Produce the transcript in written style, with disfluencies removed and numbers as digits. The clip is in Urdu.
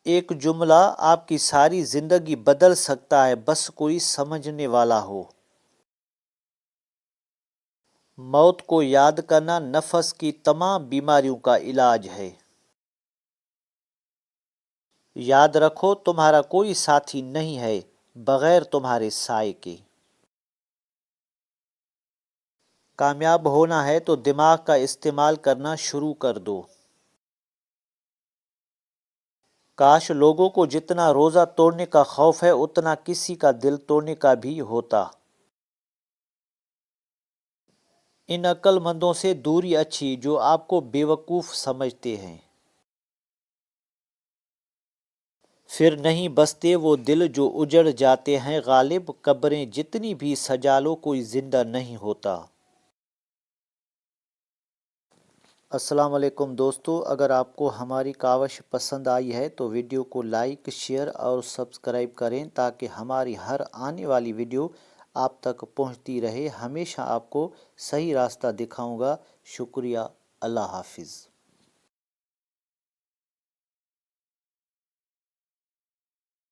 ایک جملہ آپ کی ساری زندگی بدل سکتا ہے، بس کوئی سمجھنے والا ہو۔ موت کو یاد کرنا نفس کی تمام بیماریوں کا علاج ہے۔ یاد رکھو، تمہارا کوئی ساتھی نہیں ہے بغیر تمہارے سائے کے۔ کامیاب ہونا ہے تو دماغ کا استعمال کرنا شروع کر دو۔ کاش لوگوں کو جتنا روزہ توڑنے کا خوف ہے اتنا کسی کا دل توڑنے کا بھی ہوتا۔ ان عقل مندوں سے دوری اچھی جو آپ کو بیوقوف سمجھتے ہیں۔ پھر نہیں بستے وہ دل جو اجڑ جاتے ہیں غالب، قبریں جتنی بھی سجا لو کوئی زندہ نہیں ہوتا۔ السلام علیکم دوستو، اگر آپ کو ہماری کاوش پسند آئی ہے تو ویڈیو کو لائک، شیئر اور سبسکرائب کریں تاکہ ہماری ہر آنے والی ویڈیو آپ تک پہنچتی رہے۔ ہمیشہ آپ کو صحیح راستہ دکھاؤں گا۔ شکریہ، اللہ حافظ۔